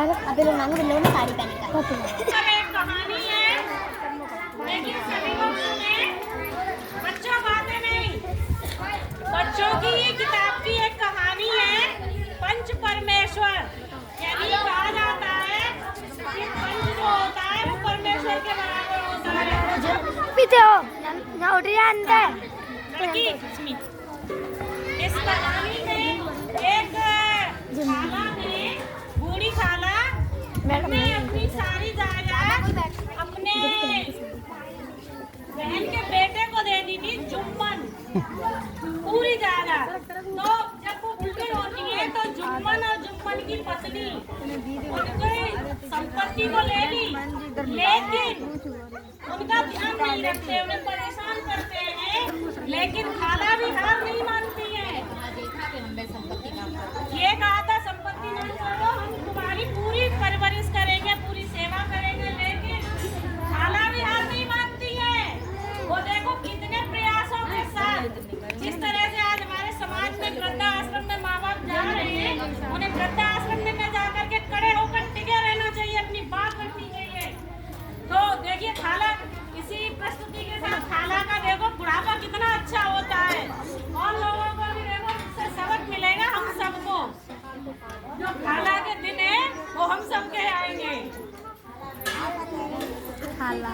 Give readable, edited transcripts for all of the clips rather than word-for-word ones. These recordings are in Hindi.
अभी लोग मांगो बिल्लो ने साड़ी पहनी का एक कहानी है, लेकिन सभी लोग सुने, बच्चों बातें नहीं। बच्चों की ये किताब की एक कहानी है, पंच परमेश्वर। यानी कहा जाता है कि पंच जो होता है वो परमेश्वर के बराबर होता है। पीछे हो ना उठ रहा अंदर। लड़की, इस कहानी में एक खाला ने, बूढ़ी खाला ने अपनी सारी जायदाद अपने बहन के बेटे को दे दी थी, जुम्मन, पूरी जायदाद। तो जब वो बूढ़ी होती है तो जुम्मन और जुम्मन की पत्नी उनकी संपत्ति को ले ली, लेकिन उनका ध्यान नहीं रखते, उन्हें परेशान करते हैं। लेकिन खाला भी हार नहीं मानती है। ये कहा था संपत्ति ना छोड़ो, हम तुम्हारी पूरी परवरिश करेंगे, पूरी सेवा करेंगे। लेकिन खाला भी हार नहीं मानती है। वो देखो कितने प्रयासों के साथ, जिस तरह से आज हमारे समाज में वृद्धाश्रम में माँ बाप जा रहे हैं, उन्हें वृद्धाश्रम में जाकर के खड़े होकर टिके रहना चाहिए, अपनी बात रखनी चाहिए। तो देखिए खाला, इसी प्रस्तुति के साथ खाला का देखो बुढ़ापा कितना अच्छा होता है, और लोगों को भी देखो इससे सबक मिलेगा। हम सबको जो खाला के दिन है वो हम सबके आएंगे। खाला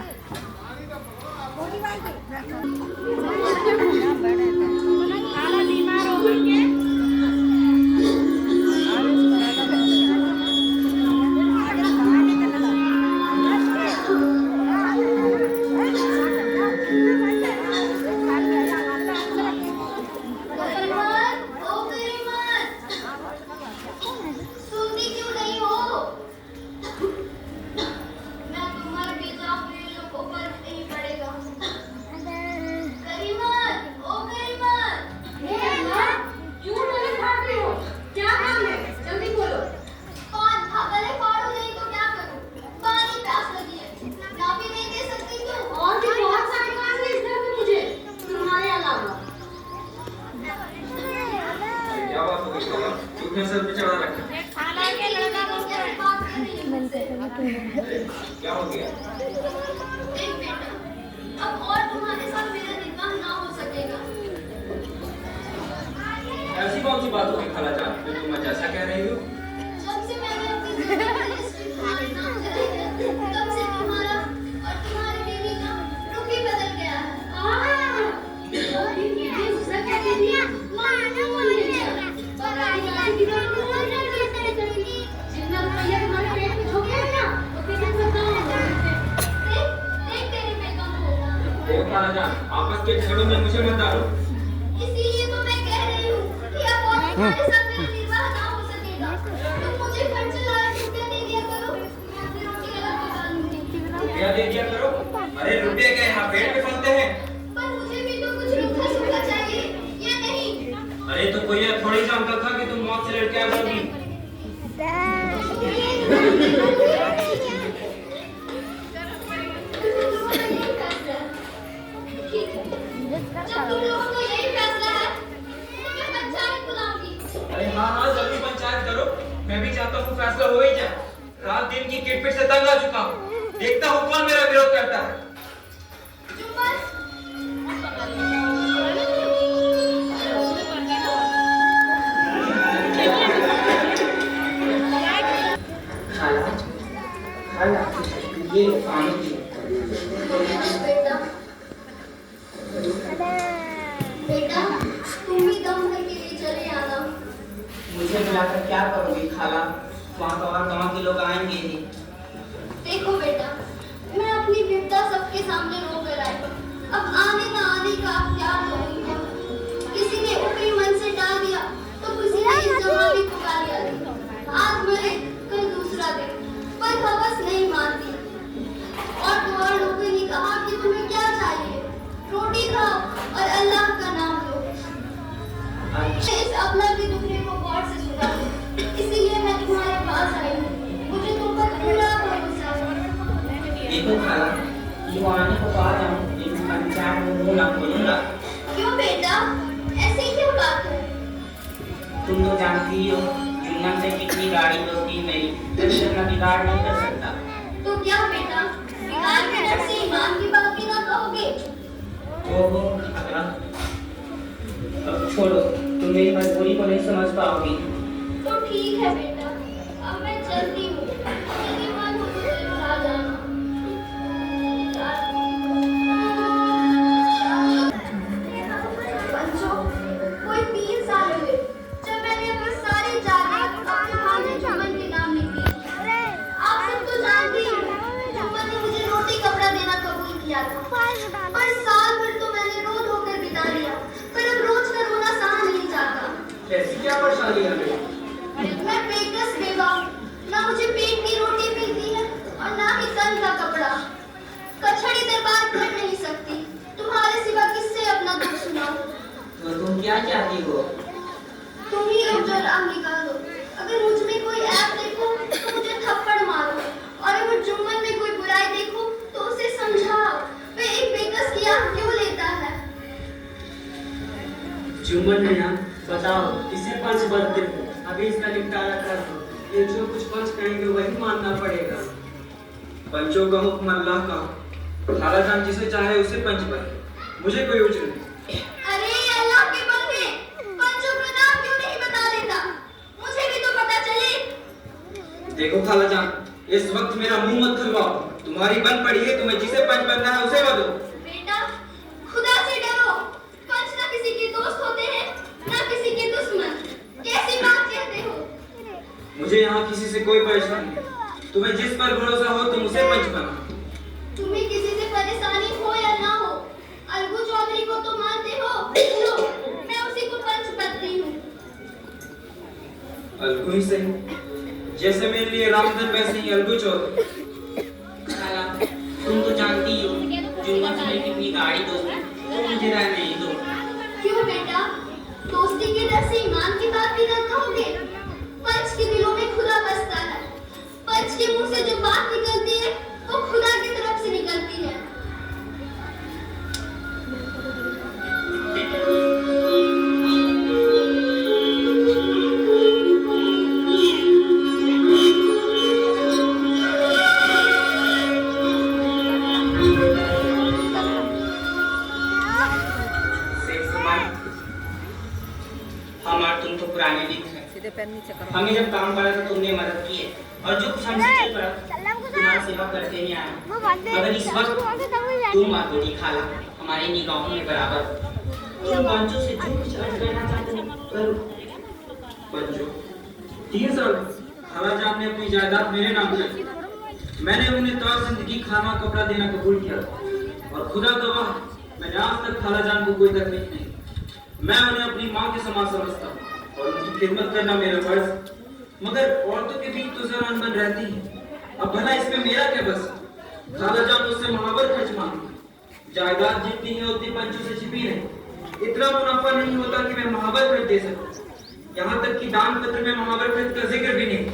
खाला बीमार हो गई है। खाला के लड़का बोलते हैं क्या हो गया? अब और तुम्हारे साथ मेरा निकाह ना हो सकेगा। ऐसी कौन सी बात होगी खाला जान, जो तुम आज ऐसा कह रही हो? जब से मैंने अपनी जिंदगी में हिस्ट्री तुम्हारे नाम चलाई है, तब से तुम्हारा और तुम्हारी बीवी का रुख ही बदल गया है। जितना रुपया तुम्हारे पेट में झोंक है ना, वो किसी से कम हो जाते। देख तेरी बेगम को। देखो खाला जान, आपस के झगड़ों में मुझे मत डालो। इसीलिए तो मैं कह रही हूँ कि अब और तुम्हारे साथ मेरा निर्वाह ना हो सकेगा। तुम मुझे खर्च लाया रुपया दे दिया करो, मैं अपनी रोटी अलग पका लूंगी। क्या दे दिया करो? अरे रुपये क्या यहाँ पेट में फलते हैं? पर मुझे भी तो कुछ रूखा सूखा चाहिए, या नहीं? अरे तो कोई यह थोड़ी जानता था कि तुम मौत से लड़के आ जाओगी। जब तुम लोगों का यही फैसला है, तो मैं पंचायत बुलाऊंगी। अरे हाँ हाँ, जल्दी पंचायत करो। मैं भी चाहता हूँ फैसला हो ही जाए। रात दिन की किटपिट से तंग आ चुका हूँ। देखता हूँ कौन मेरा विरोध करता है। ये पानी की बेटा, तुम भी दम भर के लिए चले आना। मुझे बुलाकर क्या करोगी खाला? वहाँ तो और गाँव के लोग आएंगे ही। देखो बेटा, मैं अपनी विपदा सबके सामने रो कर आई। अब आने ना आने का आप क्या करोगे? किसी ने ऊपरी मन से डाल दिया तो किसी ने इस जमाने को गालियां दी। आज मरे कल दूसरा दिन, पर हवस नहीं मानती। और तो और लोगों ने कहा कि तुम्हें क्या चाहिए? रोटी खाओ और अल्लाह का नाम लो। इस अपना के दुखने को गौर से सुना, इसीलिए मैं तुम्हारे पास आई हूँ। मुझे तुम पर पूरा भरोसा है। देखो खाला, ये आने को तो आ जाऊँ, लेकिन पंचायत में मुँह ना खोलूंगा। क्यों बेटा, ऐसी क्या बात है? तुम तो जानती हो, जुम्मन से कितनी गाड़ी दोस्ती मेरी, कभी अपना बिगाड़ नहीं कर सकता। तो क्या बेटा, बिगाड़ के डर से ईमान की बात भी ना कहोगे? ओहो अकरा, अब छोड़ो, तुम मेरी मजबूरी को नहीं समझ पाओगी। तो ठीक है बेटा, अब मैं चलती हूँ। यदि मन हो तो जरूर आ जाना। बच्चों, कोई 3 साल हुए जब मैंने अपनी सारी जायदाद अपने भाई जुम्मन के नाम लिखी। आप सब तो जानते ही हो, जुम्मन ने मुझे रोटी कपड़ा देना कबूल किया था। पर साल भर तो मैंने रो रो कर बिता लिया, पर अब रोज का रोना सहा नहीं जाता। कैसी क्या परेशानी है बेटा? मैं बेकस बेवा हूँ, ना मुझे पेट की रोटी मिलती है और ना ही तन का कपड़ा। कचहरी दरबार कर नहीं सकती, तुम्हारे सिवा किससे अपना दुख सुनाऊं? तो तुम क्या चाहती हो? तुम ही अब जो राह निकाल दो। अगर मुझ में कोई ऐप देखो तो मुझे थप्पड़ मारो, और अगर जुम्मन में कोई बुराई देखो तो उसे समझाओ। वह एक बेकस की आह क्यों लेता है? जुम्मन मियां, बताओ इसे पंच बदते हो, अभी इसका निपटारा कर दो। ये जो कुछ पंच कहेंगे वही मानना पड़ेगा। पंचों का हुक्म अल्लाह का, खाला जान जिसे चाहे उसे पंच बने, मुझे कोई उज्र नहीं। अरे अल्लाह के बंदे, पंचों का नाम क्यों नहीं बता देता? मुझे भी तो पता चले। देखो खाला जान, इस वक्त मेरा मुंह मत खुलवाओ। तुम्हारी बन पड़ी है, तुम्हें जिसे पंच बनना है उसे बदलो। बेटा, खुदा से डरो। पंच ना किसी के दोस्त होते हैं, ना किसी के दुश्मन। कैसी बात कहते हो? मुझे यहाँ किसी से कोई परेशानी नहीं। तुम्हें जिस पर भरोसा हो तुम उसे पंच बना। तुम्हें किसी से परेशानी हो या ना हो, अलगू चौधरी को तो मानते हो? लो, मैं उसी को पंच बनती हूँ। अलगू ही सही, जैसे मेरे लिए रामधन वैसे ही अलगू चौधरी। खाला, तुम तो जानती हो जुम्मन से मेरी कितनी गाड़ी दोस्ती, तुम मुझे रहने नहीं दो। क्यों बेटा, दोस्ती के डर से ईमान की बात भी ना कहोगे? पंच के दिलों में खुदा बसता है। पंच के मुंह से जो बात निकलती है वो खुदा की तरफ से निकलती है। हम और तुम तो पुराने मित्र हैं। हमें जब काम पड़ा तो तुमने मदद की है, और जो कुछ हमसे चल पड़ा तुम्हारी सेवा करते ही आए। मगर इस वक्त तुम और बड़ी खाला हमारी निगाहों में बराबर हो। तुम पंचों से जो कुछ अर्ज करना चाहते हो करो। पंचो, 3 साल खाला जान ने अपनी जायदाद मेरे नाम कर दी। मैंने उन्हें तौर जिंदगी खाना कपड़ा देना कबूल किया, और खुदा गवाह मैंने आज तक खाला जान को कोई तकलीफ नहीं। मैं उन्हें अपनी माँ के समान समझता हूँ और उनकी खिदमत करना मेरा फर्ज। मगर औरतों के बीच तो जरा अनबन रहती है। अब भला इसमें मेरा क्या बस? खाला जान मुझसे महावर खर्च मांगी। जायदाद जितनी है उतनी पंचों से छिपी रही। इतना मुनाफा नहीं होता कि मैं महावर खर्च दे सकूं। यहाँ तक कि दान पत्र में महावर खर्च का जिक्र भी नहीं।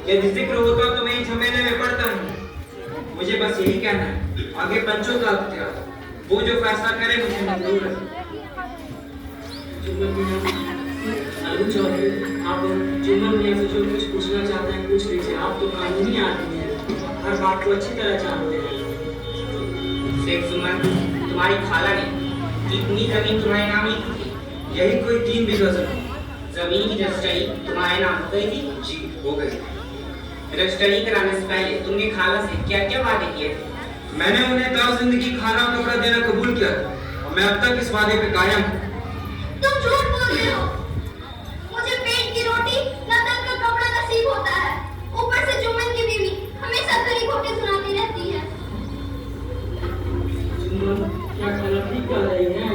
यदि जिक्र होता तो मैं इस झमेले में पड़ता नहीं। मुझे बस यही कहना है, आगे पंचों का अख्तियार, वो जो फैसला करे मुझे मंजूर है। जुम्मन मियां, अलगू चौधरी, आप जुम्मन मियां से जो कुछ पूछना चाहते हैं पूछ लीजिए। आप तो कानूनी आदमी हैं, हर बात को अच्छी तरह जानते हैं। शेख जुम्मन, तुम्हारी खाला ने कितनी जमीन तुम्हारे नाम लिखी थी? यही कोई 3 बीघा जमीन। जमीन की रजिस्ट्री तुम्हारे नाम हो गई थी? जी हो गई। रजिस्ट्री कराने से पहले तुमने खाला से क्या क्या वादे किए थे? मैंने उन्हें तौर जिंदगी खाना कपड़ा देना कबूल किया और मैं अब तक इस वादे पे कायम हूँ। तुम झूठ बोल रहे हो। मुझे पेट की रोटी ना तन का कपड़ा नसीब होता है। ऊपर से जुम्मन की बीवी हमेशा खरी खोटी सुनाती रहती है। जुम्मन, क्या खाला ठीक कर रही हैं?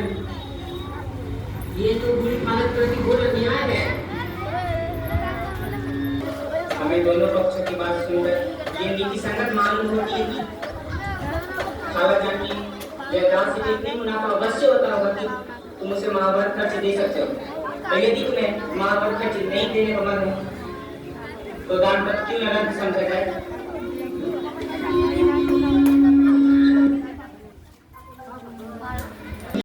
ये तो बुरी हालत करके घोर अन्याय है। हमें दोनों पक्षों की बात सुनकर ये नीति संगत मालूम होती है कि खाला जान की जायदाद से इतनी मुनाफा अवश्य होता होगा कि तुम उसे महाभारत खर्च दे सकते हो। और यदि तुम्हें महाभारत खर्च नहीं देने का मन हो तो दान पत्र क्यों न रद्द समझा जाए।